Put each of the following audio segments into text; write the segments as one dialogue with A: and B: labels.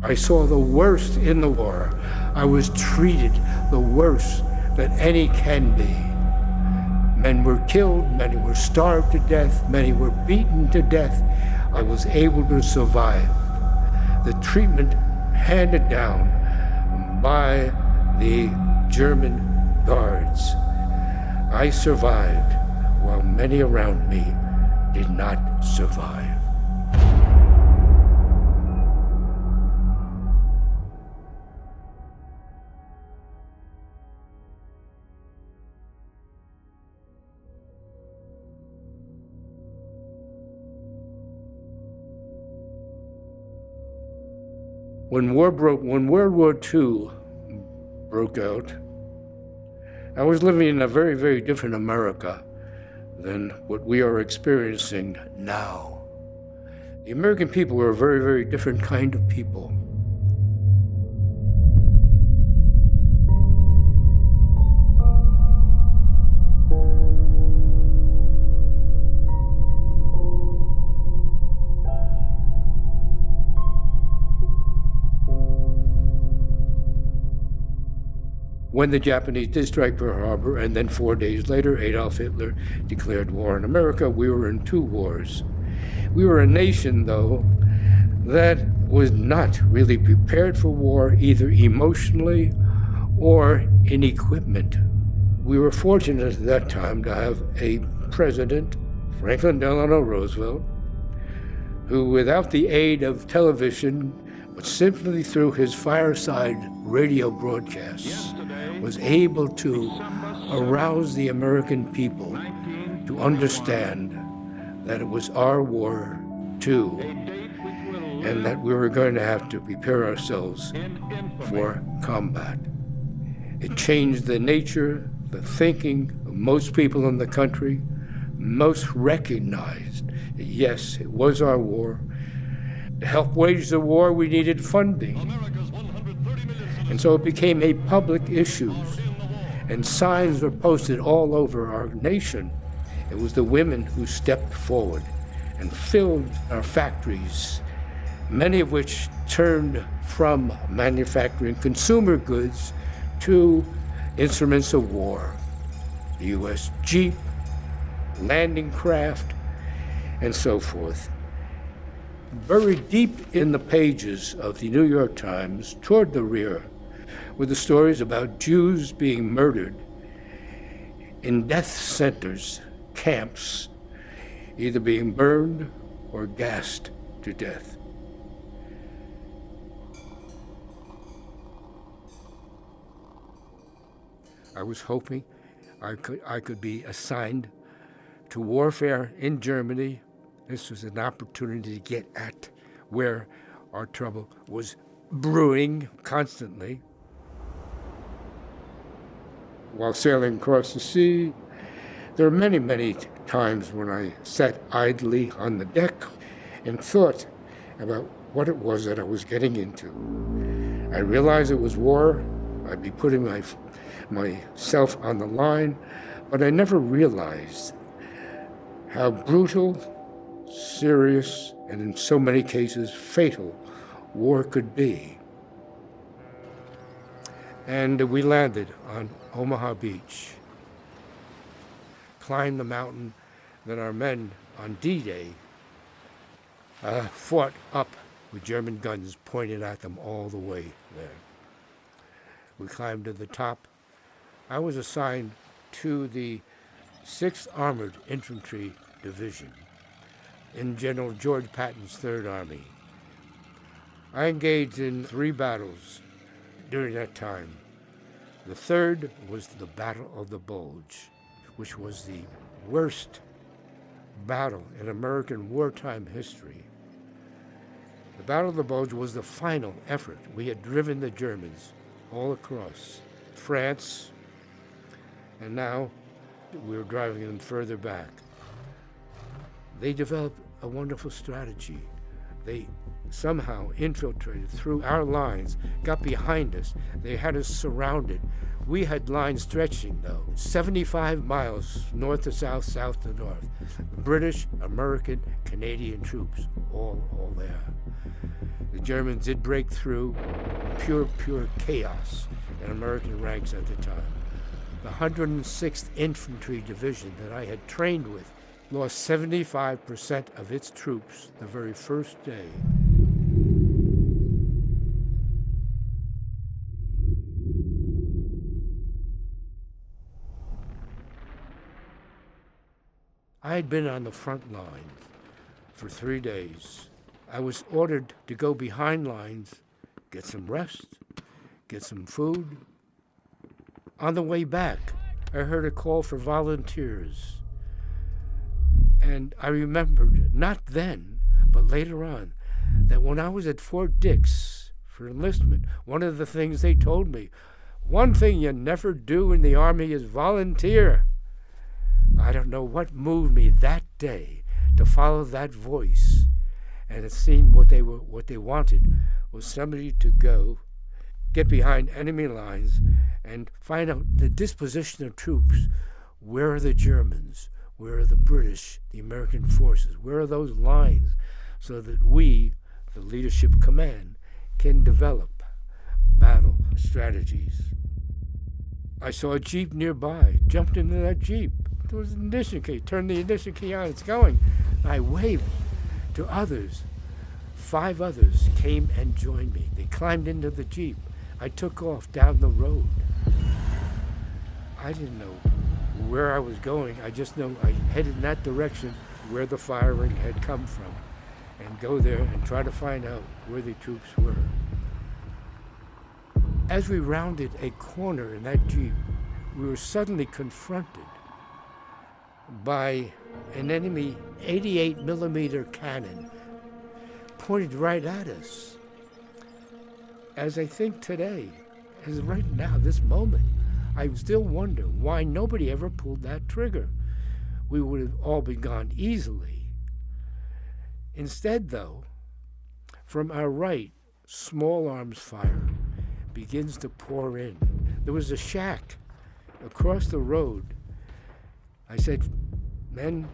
A: I saw the worst in the war. I was treated the worst that any can be. Men were killed, many were starved to death, many were beaten to death. I was able to survive. The treatment handed down by the German guards. I survived while many around me did not survive. When World War II broke out, I was living in a very, very different America than what we are experiencing now. The American people were a very, very different kind of people. When the Japanese did strike Pearl Harbor, and then 4 days later, Adolf Hitler declared war on America, we were in two wars. We were a nation, though, that was not really prepared for war, either emotionally or in equipment. We were fortunate at that time to have a president, Franklin Delano Roosevelt, who, without the aid of television, but simply through his fireside radio broadcasts, was able to arouse the American people to understand that it was our war too, and that we were going to have to prepare ourselves for combat. It changed the nature, the thinking of most people in the country. Most recognized that yes, it was our war. To help wage the war, we needed funding. And so it became a public issue, and signs were posted all over our nation. It was the women who stepped forward and filled our factories, many of which turned from manufacturing consumer goods to instruments of war. The U.S. Jeep, landing craft, and so forth. Buried deep in the pages of the New York Times, toward the rear, were the stories about Jews being murdered in death centers, camps, either being burned or gassed to death. I was hoping I could be assigned to warfare in Germany. This was an opportunity to get at where our trouble was brewing constantly. While sailing across the sea, there are many, many times when I sat idly on the deck and thought about what it was that I was getting into. I realized it was war. I'd be putting myself on the line, but I never realized how brutal, serious, and in so many cases fatal war could be. And we landed on Omaha Beach, climbed the mountain that our men on D-Day fought up with German guns pointed at them all the way there. We climbed to the top. I was assigned to the 6th Armored Infantry Division in General George Patton's 3rd Army. I engaged in 3 battles during that time. The third was the Battle of the Bulge, which was the worst battle in American wartime history. The Battle of the Bulge was the final effort. We had driven the Germans all across France, and now we were driving them further back. They developed a wonderful strategy. They somehow infiltrated through our lines, got behind us. They had us surrounded. We had lines stretching, though, 75 miles north to south, south to north. British, American, Canadian troops, all there. The Germans did break through. Pure chaos in American ranks at the time. The 106th Infantry Division that I had trained with lost 75% of its troops the very first day. I had been on the front lines for 3 days. I was ordered to go behind lines, get some rest, get some food. On the way back, I heard a call for volunteers. And I remembered, not then, but later on, that when I was at Fort Dix for enlistment, one of the things they told me, one thing you never do in the Army is volunteer. I don't know what moved me that day to follow that voice, and it seemed what they wanted was somebody to go, get behind enemy lines, and find out the disposition of troops. Where are the Germans? Where are the British, the American forces? Where are those lines so that we, the leadership command, can develop battle strategies? I saw a Jeep nearby, jumped into that Jeep. There was an ignition key, turned the ignition key on, it's going. I waved to others. 5 others came and joined me. They climbed into the Jeep. I took off down the road. I didn't know where I was going. I just know I headed in that direction where the firing had come from, and go there and try to find out where the troops were. As we rounded a corner in that Jeep, we were suddenly confronted by an enemy 88 millimeter cannon pointed right at us. As I think today, as right now, this moment, I still wonder why nobody ever pulled that trigger. We would have all been gone easily. Instead, though, from our right, small arms fire begins to pour in. There was a shack across the road. I said, men,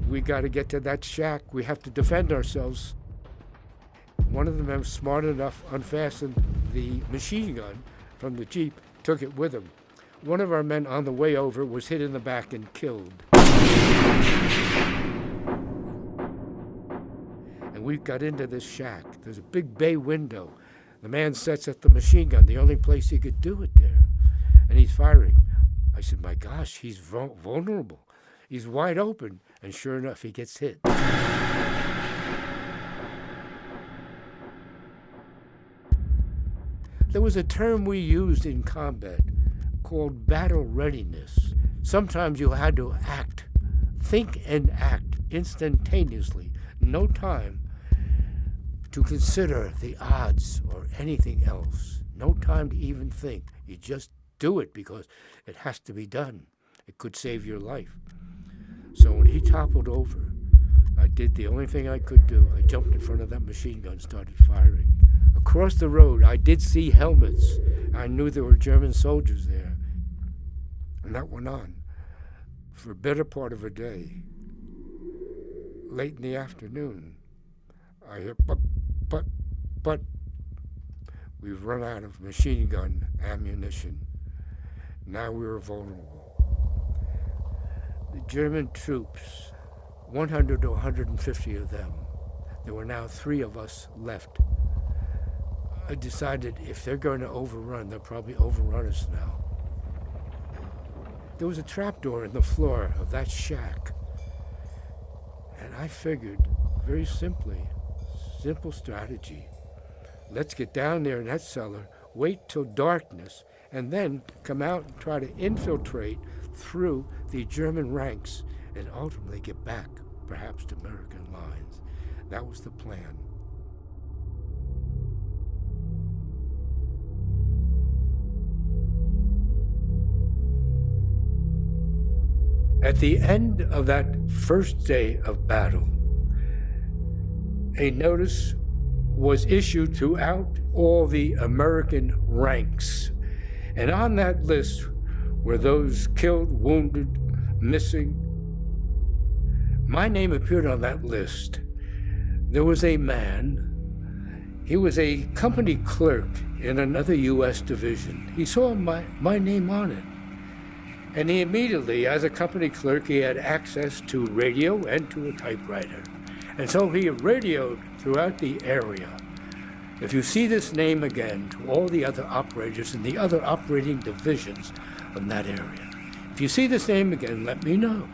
A: we got to get to that shack. We have to defend ourselves. One of the men was smart enough, unfastened the machine gun from the Jeep, took it with him. One of our men on the way over was hit in the back and killed. And we got into this shack. There's a big bay window. The man sets up the machine gun, the only place he could do it there. And he's firing. I said, my gosh, he's vulnerable. He's wide open. And sure enough, he gets hit. There was a term we used in combat called battle readiness. Sometimes you had to act, think and act instantaneously. No time to consider the odds or anything else. No time to even think. You just do it because it has to be done. It could save your life. So when he toppled over, I did the only thing I could do. I jumped in front of that machine gun and started firing. Across the road, I did see helmets. I knew there were German soldiers there. And that went on for a better part of a day. Late in the afternoon, I hear, but, we've run out of machine gun ammunition. Now we were vulnerable. The German troops, 100 to 150 of them, there were now 3 of us left. I decided if they're going to overrun, they'll probably overrun us now. There was a trapdoor in the floor of that shack. And I figured, very simply, simple strategy. Let's get down there in that cellar, wait till darkness, and then come out and try to infiltrate through the German ranks and ultimately get back, perhaps, to American lines. That was the plan. At the end of that first day of battle, a notice was issued throughout all the American ranks. And on that list were those killed, wounded, missing. My name appeared on that list. There was a man. He was a company clerk in another U.S. division. He saw my name on it. And he immediately, as a company clerk, he had access to radio and to a typewriter. And so he radioed throughout the area. If you see this name again, to all the other operators in the other operating divisions of that area. If you see this name again, let me know.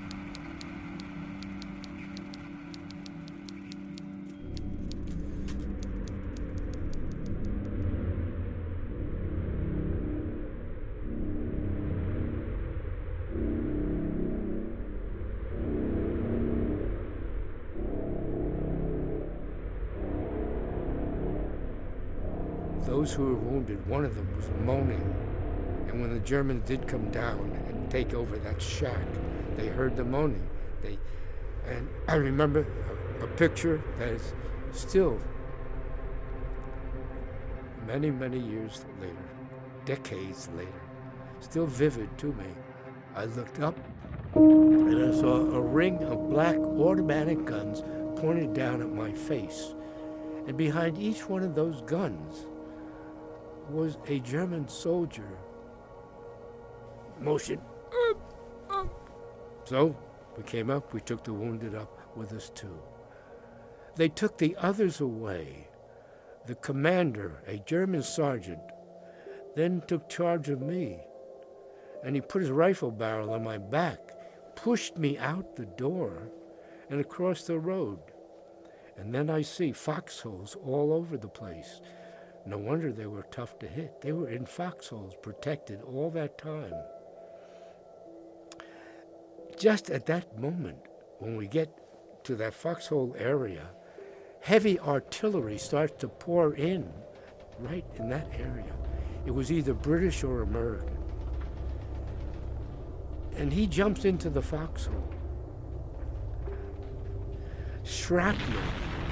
A: Those who were wounded, one of them was moaning. And when the Germans did come down and take over that shack, they heard the moaning. And I remember a picture that is still, many, many years later, decades later, still vivid to me. I looked up and I saw a ring of black automatic guns pointed down at my face. And behind each one of those guns was a German soldier. Motion. So we came up, we took the wounded up with us too. They took the others away. The commander, a German sergeant, then took charge of me. And he put his rifle barrel on my back, pushed me out the door and across the road. And then I see foxholes all over the place. No wonder they were tough to hit. They were in foxholes, protected all that time. Just at that moment, when we get to that foxhole area, heavy artillery starts to pour in right in that area. It was either British or American. And he jumps into the foxhole. Shrapnel,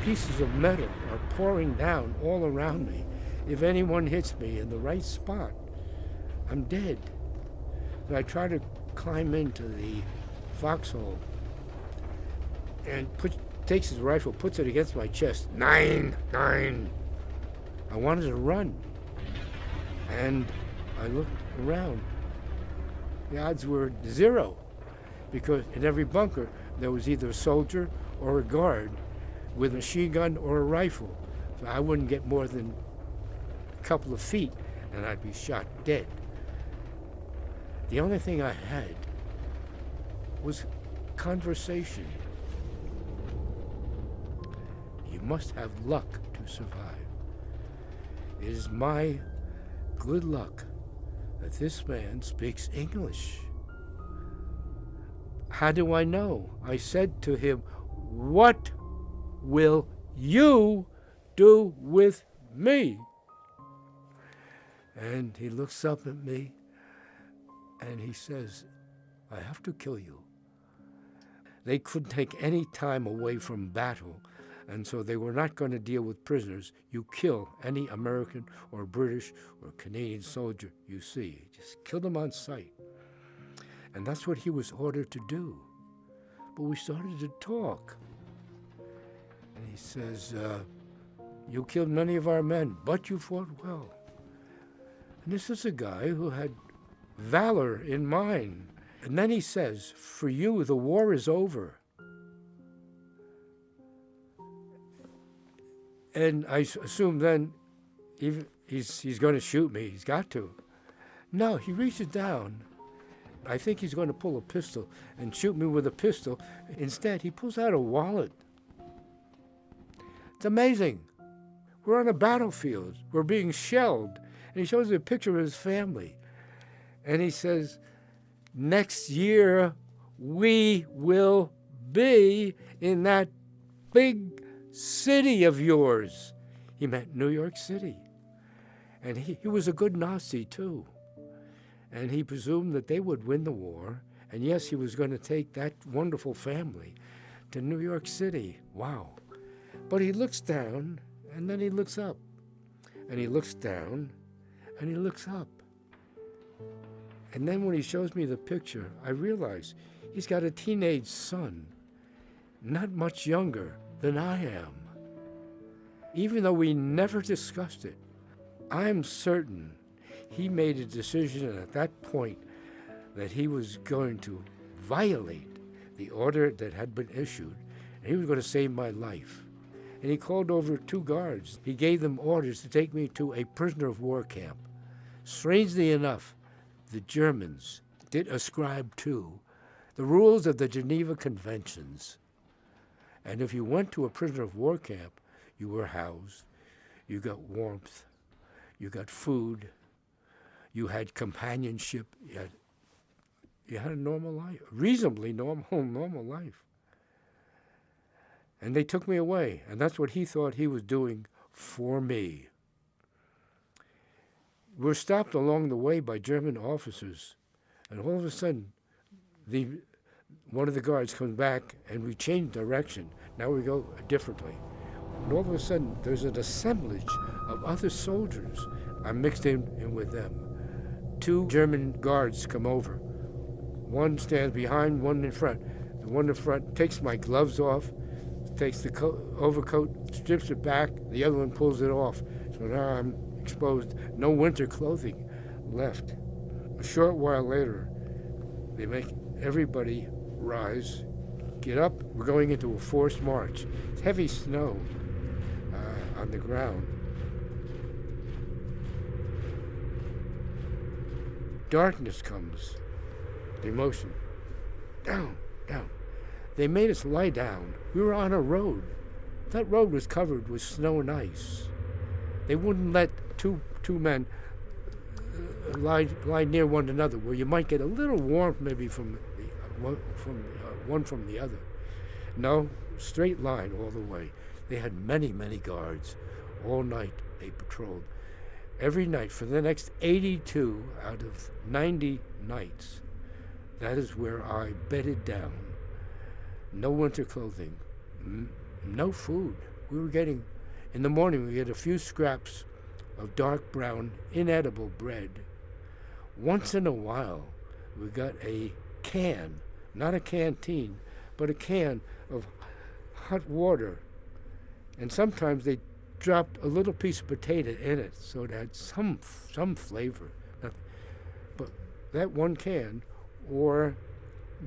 A: pieces of metal are pouring down all around me. If anyone hits me in the right spot, I'm dead. So I try to climb into the foxhole and takes his rifle, puts it against my chest. 9, 9. I wanted to run. And I looked around. The odds were 0, because in every bunker there was either a soldier or a guard with a machine gun or a rifle. So I wouldn't get more than couple of feet and I'd be shot dead. The only thing I had was conversation. You must have luck to survive. It is my good luck that this man speaks English. How do I know? I said to him, "What will you do with me?" And he looks up at me and he says, "I have to kill you." They couldn't take any time away from battle, and so they were not going to deal with prisoners. You kill any American or British or Canadian soldier you see. Just kill them on sight. And that's what he was ordered to do. But we started to talk. And he says, "You killed many of our men, but you fought well." And this is a guy who had valor in mind. And then he says, "For you, the war is over." And I assume then he's going to shoot me. He's got to. No, he reaches down. I think he's going to pull a pistol and shoot me with a pistol. Instead, he pulls out a wallet. It's amazing. We're on a battlefield. We're being shelled. And he shows me a picture of his family. And he says, "Next year, we will be in that big city of yours." He meant New York City. And he was a good Nazi, too. And he presumed that they would win the war. And yes, he was going to take that wonderful family to New York City. Wow. But he looks down, and then he looks up. And he looks down, and he looks up. And then when he shows me the picture, I realize he's got a teenage son, not much younger than I am. even though we never discussed it. I'm certain he made a decision at that point that he was going to violate the order that had been issued, and he was going to save my life. And he called over 2 guards. He gave them orders to take me to a prisoner of war camp. Strangely enough, the Germans did ascribe to the rules of the Geneva Conventions. And if you went to a prisoner of war camp, you were housed, you got warmth, you got food, you had companionship, you had a normal life, reasonably normal life. And they took me away, and that's what he thought he was doing for me. We're stopped along the way by German officers, and all of a sudden, one of the guards comes back, and we change direction. Now we go differently. And all of a sudden, there's an assemblage of other soldiers. I'm mixed in with them. 2 German guards come over. One stands behind, one in front. The one in front takes my gloves off, takes the overcoat, strips it back. The other one pulls it off. So now I'm exposed. No winter clothing left. A short while later, they make everybody rise, get up. We're going into a forced march. It's heavy snow on the ground. Darkness comes. The emotion. Down, down. They made us lie down. We were on a road. That road was covered with snow and ice. They wouldn't let two men lie near one another, where you might get a little warmth maybe from one from the other. No, straight line all the way. They had many guards. All night they patrolled. Every night for the next 82 out of 90 nights. That is where I bedded down. No winter clothing, no food. We were getting, in the morning we get a few scraps of dark brown, inedible bread. Once in a while, we got a can, not a canteen, but a can of hot water. And sometimes they dropped a little piece of potato in it, so it had some flavor. But that one can, or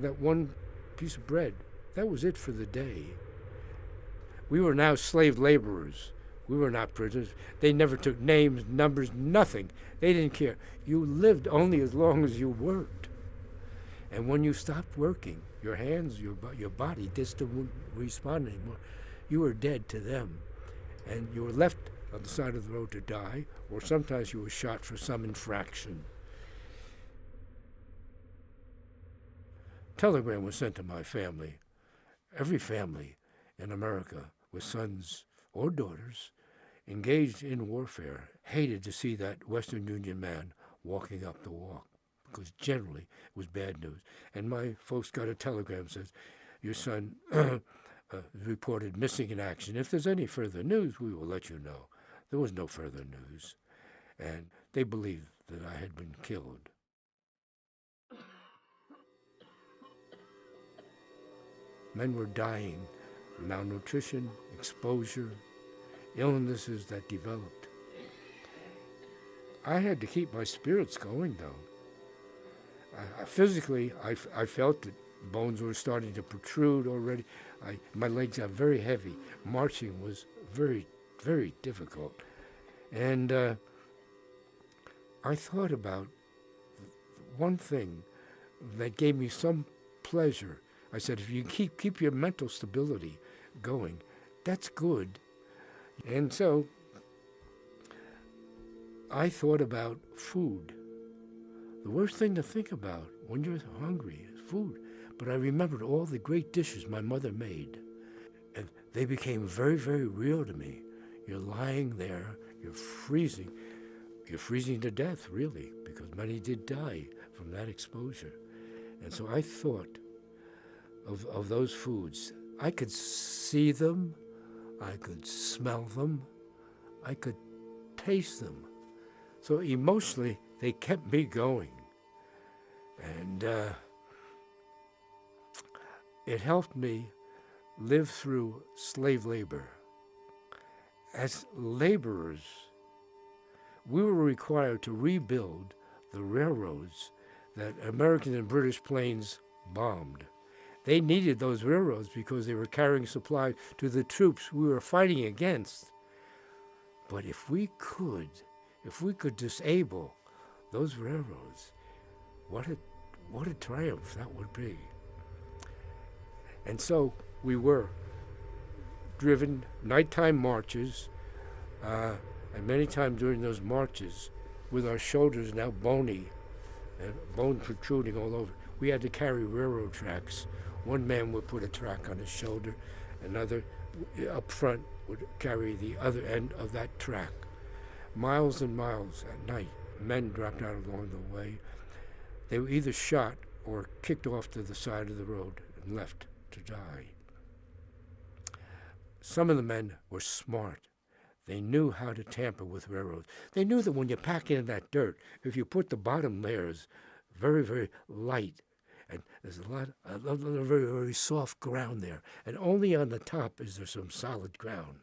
A: that one piece of bread, that was it for the day. We were now slave laborers. We were not prisoners. They never took names, numbers, nothing. They didn't care. You lived only as long as you worked. And when you stopped working, your hands, your body just didn't respond anymore. You were dead to them. And you were left on the side of the road to die, or sometimes you were shot for some infraction. Telegram was sent to my family. Every family in America with sons or daughters engaged in warfare hated to see that Western Union man walking up the walk, because generally it was bad news. And my folks got a telegram that says, your son reported missing in action. If there's any further news, we will let you know. There was no further news, and they believed that I had been killed. Men were dying, malnutrition, exposure, illnesses that developed. I had to keep my spirits going, though. Physically, I felt that bones were starting to protrude already. My legs got very heavy. Marching was very, very difficult. And I thought about one thing that gave me some pleasure. I said, if you keep your mental stability going, that's good. And so I thought about food. The worst thing to think about when you're hungry is food. But I remembered all the great dishes my mother made. And they became very, very real to me. You're lying there, you're freezing. You're freezing to death, really, because many did die from that exposure. And so I thought of those foods. I could see them, I could smell them, I could taste them. So emotionally, they kept me going. And it helped me live through slave labor. as laborers, we were required to rebuild the railroads that American and British planes bombed. They needed those railroads because they were carrying supplies to the troops we were fighting against. But if we could disable those railroads, what a triumph that would be. And so we were driven nighttime marches, and many times during those marches, with our shoulders now bony and bone protruding all over, we had to carry railroad tracks. One man would put a track on his shoulder, another up front would carry the other end of that track. Miles and miles at night, men dropped out along the way. They were either shot or kicked off to the side of the road and left to die. Some of the men were smart. They knew how to tamper with railroads. They knew that when you pack in that dirt, if you put the bottom layers very, very light, and there's a lot of very, very soft ground there, and only on the top is there some solid ground.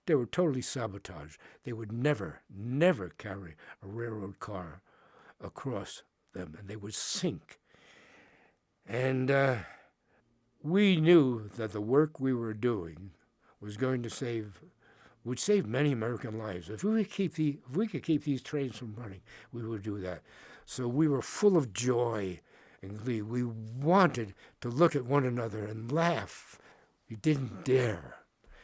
A: They were totally sabotaged. They would never, never carry a railroad car across them, and they would sink. And we knew that the work we were doing was going to would save many American lives. If we could keep these trains from running, we would do that. So we were full of joy and glee. We wanted to look at one another and laugh. We didn't dare,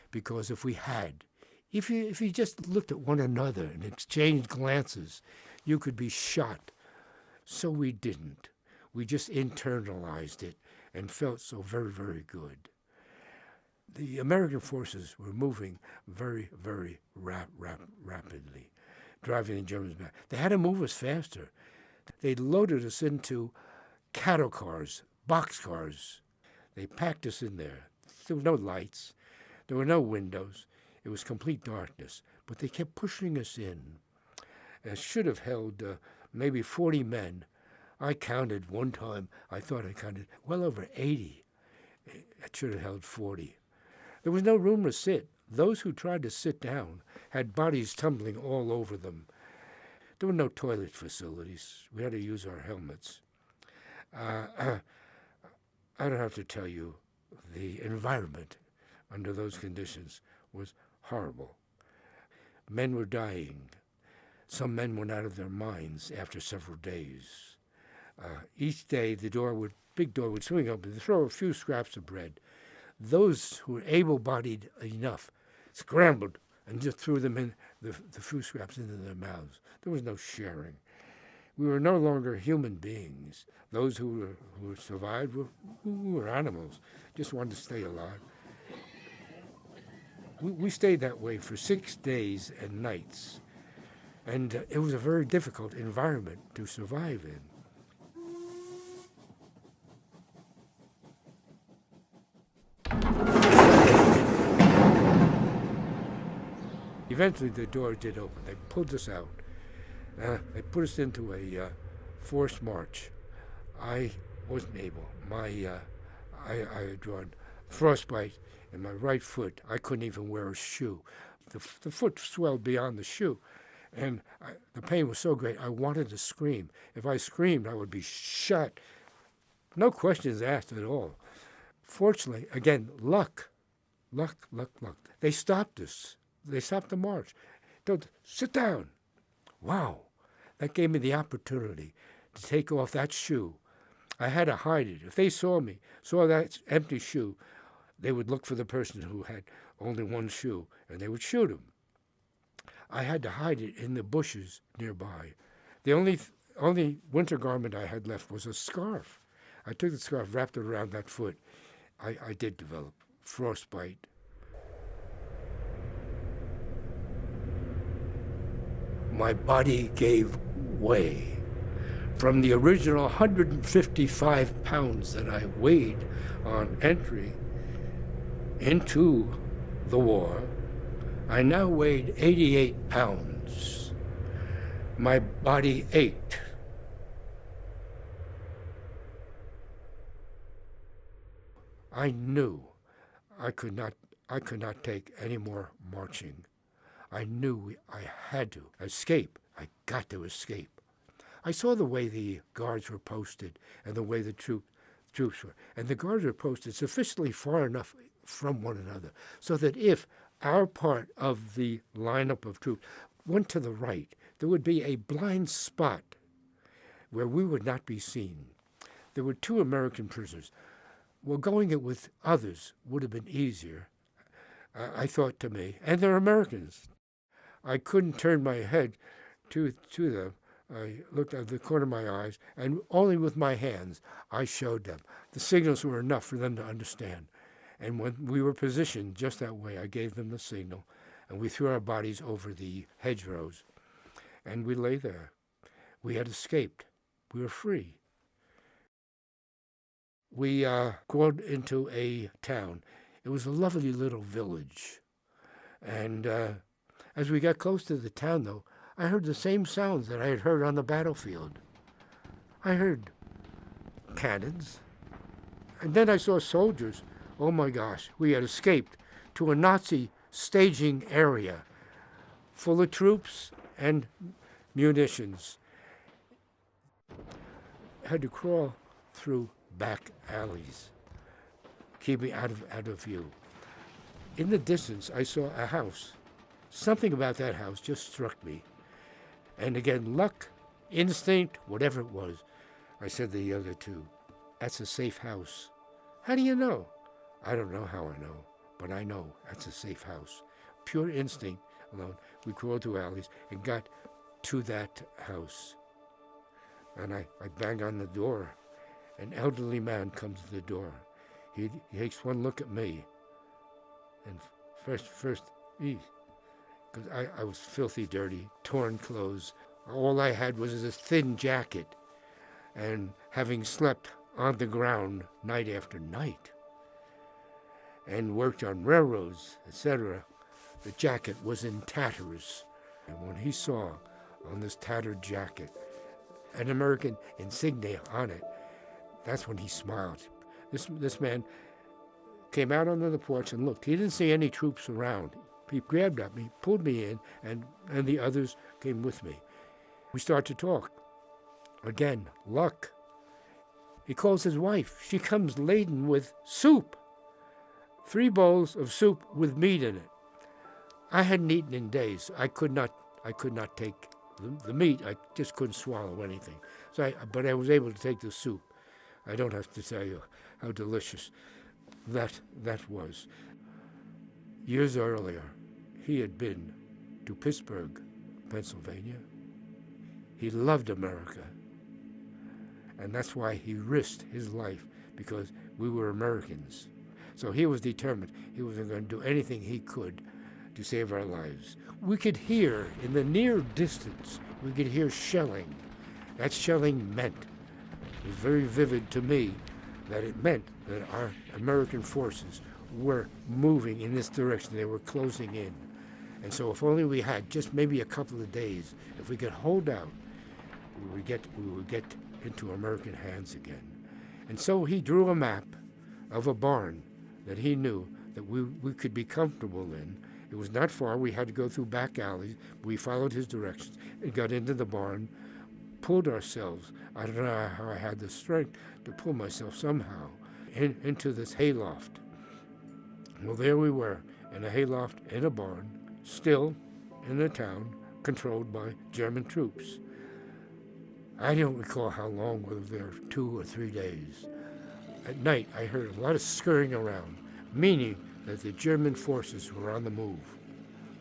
A: because if you just looked at one another and exchanged glances, you could be shot. So we didn't. We just internalized it and felt so very, very good. The American forces were moving very, very rapidly, driving the Germans back. They had to move us faster. They loaded us into cattle cars, box cars. They packed us in there. There were no lights. There were no windows. It was complete darkness. But they kept pushing us in. It should have held maybe 40 men. I counted one time, I thought I counted well over 80. It should have held 40. There was no room to sit. Those who tried to sit down had bodies tumbling all over them. There were no toilet facilities. We had to use our helmets. I don't have to tell you, the environment under those conditions was horrible. Men were dying. Some men went out of their minds after several days. Each day, the big door would swing open and throw a few scraps of bread. Those who were able-bodied enough scrambled and just threw them in, the few scraps into their mouths. There was no sharing. We were no longer human beings. Those who survived were animals, just wanted to stay alive. We stayed that way for 6 days and nights, and it was a very difficult environment to survive in. Eventually, the door did open. They pulled us out. They put us into a forced march. I wasn't able. I had drawn frostbite in my right foot. I couldn't even wear a shoe. The foot swelled beyond the shoe, and the pain was so great, I wanted to scream. If I screamed, I would be shot. No questions asked at all. Fortunately, again, luck. They stopped us. They stopped the march. Told, sit down. Wow. That gave me the opportunity to take off that shoe. I had to hide it. If they saw that empty shoe, they would look for the person who had only one shoe, and they would shoot him. I had to hide it in the bushes nearby. The only winter garment I had left was a scarf. I took the scarf, wrapped it around that foot. I did develop frostbite. My body gave way. From the original 155 pounds that I weighed on entry into the war, I now weighed 88 pounds. My body ached. I knew I could not take any more marching. I knew I had to escape. I got to escape. I saw the way the guards were posted and the way the troops were. And the guards were posted sufficiently far enough from one another so that if our part of the lineup of troops went to the right, there would be a blind spot where we would not be seen. There were 2 American prisoners. Well, going it with others would have been easier, I thought to me, and they're Americans. I couldn't turn my head to them. I looked at the corner of my eyes, and only with my hands I showed them. The signals were enough for them to understand. And when we were positioned just that way, I gave them the signal, and we threw our bodies over the hedgerows, and we lay there. We had escaped. We were free. We crawled into a town. It was a lovely little village. And as we got close to the town, though, I heard the same sounds that I had heard on the battlefield. I heard cannons. And then I saw soldiers. Oh my gosh, we had escaped to a Nazi staging area full of troops and munitions. I had to crawl through back alleys, keeping out of view. In the distance, I saw a house. Something about that house just struck me. And again, luck, instinct, whatever it was, I said to the other 2, that's a safe house. How do you know? I don't know how I know, but I know that's a safe house. Pure instinct alone. We crawled through alleys and got to that house. And I bang on the door. An elderly man comes to the door. He takes one look at me. And first, because I was filthy dirty, torn clothes. All I had was a thin jacket. And having slept on the ground night after night and worked on railroads, etc., the jacket was in tatters. And when he saw on this tattered jacket an American insignia on it, that's when he smiled. This man came out onto the porch and looked. He didn't see any troops around. He grabbed at me, pulled me in, and the others came with me. We start to talk. Again, luck. He calls his wife. She comes laden with soup. 3 bowls of soup with meat in it. I hadn't eaten in days. I could not take the meat. I just couldn't swallow anything. But I was able to take the soup. I don't have to tell you how delicious that was. Years earlier, he had been to Pittsburgh, Pennsylvania. He loved America. And that's why he risked his life, because we were Americans. So he was determined. He was going to do anything he could to save our lives. We could hear, in the near distance, we could hear shelling. That shelling meant, it was very vivid to me, that it meant that our American forces were moving in this direction. They were closing in. And so if only we had just maybe a couple of days, if we could hold out, we would get into American hands again. And so he drew a map of a barn that he knew that we could be comfortable in. It was not far. We had to go through back alleys. We followed his directions and got into the barn, pulled ourselves. I don't know how I had the strength to pull myself somehow into this hayloft. Well, there we were, in a hayloft in a barn, still in a town controlled by German troops. I don't recall how long we were there, 2 or 3 days. At night, I heard a lot of scurrying around, meaning that the German forces were on the move.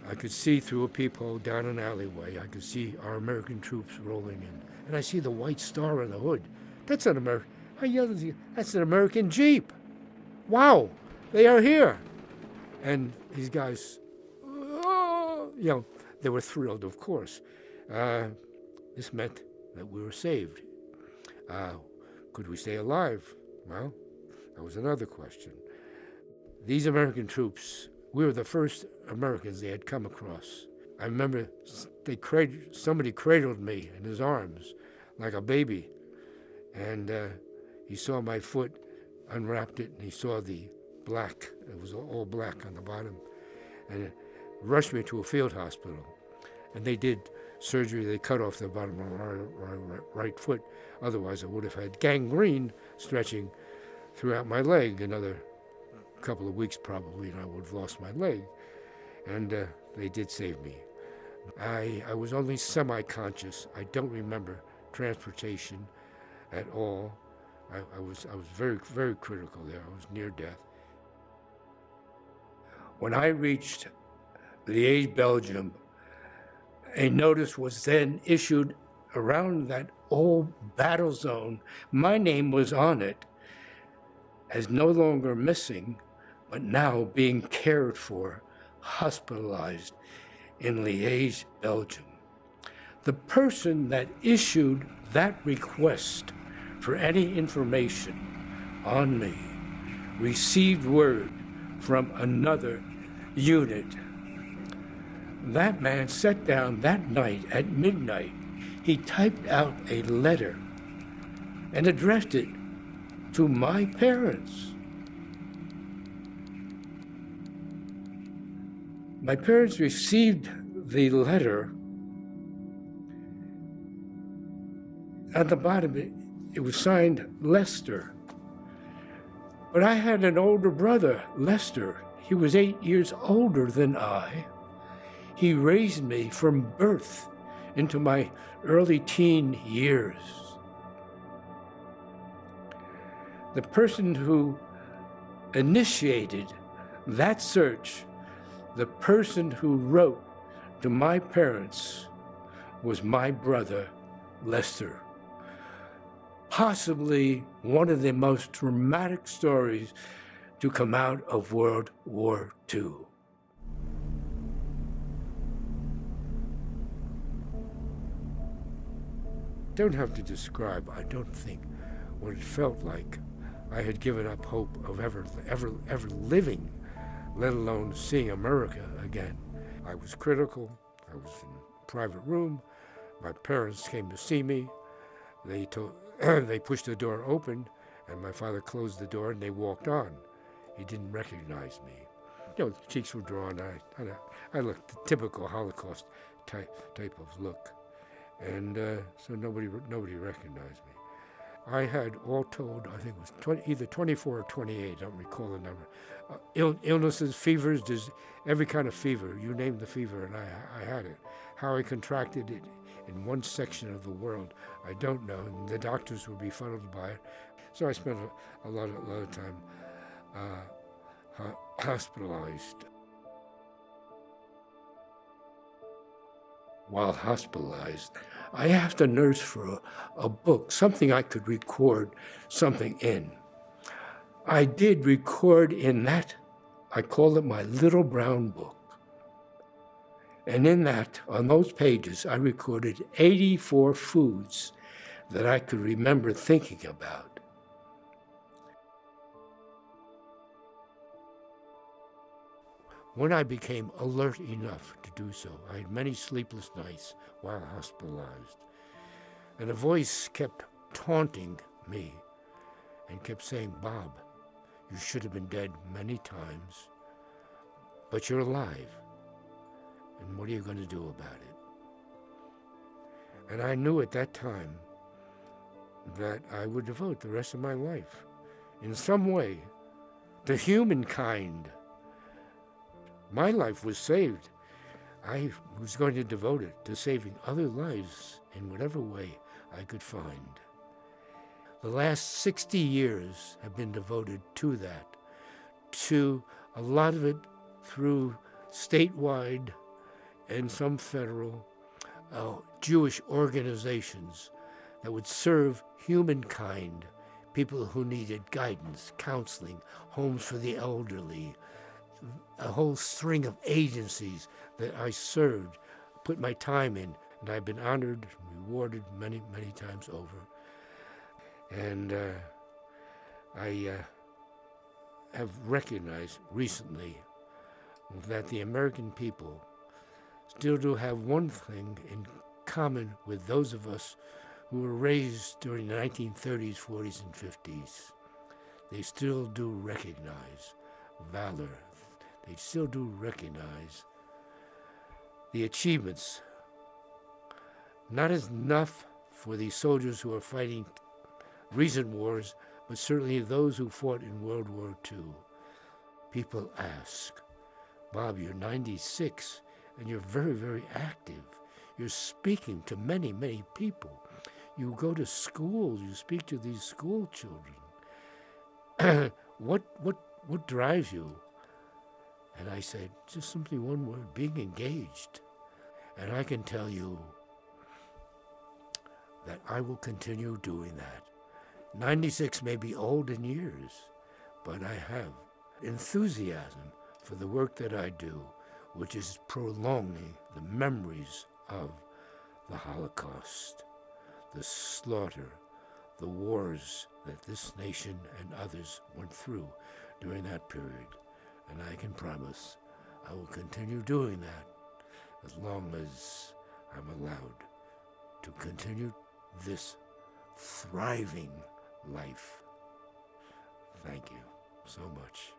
A: I could see through a peephole down an alleyway. I could see our American troops rolling in. And I see the white star on the hood. That's an American. I yelled at you, that's an American Jeep. Wow, they are here. And these guys, they were thrilled, of course. This meant that we were saved. Could we stay alive? Well, that was another question. These American troops, we were the first Americans they had come across. I remember somebody cradled me in his arms like a baby, and he saw my foot, unwrapped it, and he saw the black. It was all black on the bottom, and rushed me to a field hospital, and they did surgery. They cut off the bottom of my right foot. Otherwise, I would have had gangrene stretching throughout my leg. Another couple of weeks probably, and I would have lost my leg. And they did save me. I was only semi-conscious. I don't remember transportation at all. I was very, very critical there. I was near death. When I reached Liège, Belgium, a notice was then issued around that old battle zone. My name was on it as no longer missing, but now being cared for, hospitalized in Liège, Belgium. The person that issued that request for any information on me received word from another unit. That man sat down that night at midnight. He typed out a letter and addressed it to my parents. My parents received the letter. At the bottom, it was signed Lester. But I had an older brother, Lester. He was 8 years older than I. He raised me from birth into my early teen years. The person who initiated that search, the person who wrote to my parents, was my brother, Lester. Possibly one of the most dramatic stories to come out of World War II. Don't have to describe, I don't think, what it felt like. I had given up hope of ever living, let alone seeing America again. I was critical. I was in a private room. My parents came to see me. They pushed the door open, and my father closed the door, and they walked on. He didn't recognize me. The cheeks were drawn. I looked the typical Holocaust type of look. And so nobody recognized me. I had all told, I think it was either 24 or 28, I don't recall the number. Illnesses, fevers, there's every kind of fever. You name the fever, and I had it. How I contracted it in one section of the world, I don't know. And the doctors were befuddled by it. So I spent a lot of time hospitalized. While hospitalized, I asked a nurse for a book, something I could record something in. I did record in that. I called it my little brown book. And in that, on those pages, I recorded 84 foods that I could remember thinking about. When I became alert enough to do so, I had many sleepless nights while hospitalized. And a voice kept taunting me and kept saying, "Bob, you should have been dead many times, but you're alive. And what are you going to do about it?" And I knew at that time that I would devote the rest of my life in some way to humankind. My life was saved. I was going to devote it to saving other lives in whatever way I could find. The last 60 years have been devoted to that, to a lot of it through statewide and some federal Jewish organizations that would serve humankind, people who needed guidance, counseling, homes for the elderly, a whole string of agencies that I served, put my time in, and I've been honored, rewarded many, many times over. And I have recognized recently that the American people still do have one thing in common with those of us who were raised during the 1930s, 40s, and 50s. They still do recognize valor. They still do recognize the achievements. Not enough for these soldiers who are fighting recent wars, but certainly those who fought in World War II. People ask, Bob, you're 96 and you're very, very active. You're speaking to many, many people. You go to schools, you speak to these school children. What drives you? And I said, just simply one word, being engaged. And I can tell you that I will continue doing that. 96 may be old in years, but I have enthusiasm for the work that I do, which is prolonging the memories of the Holocaust, the slaughter, the wars that this nation and others went through during that period. And I can promise I will continue doing that as long as I'm allowed to continue this thriving life. Thank you so much.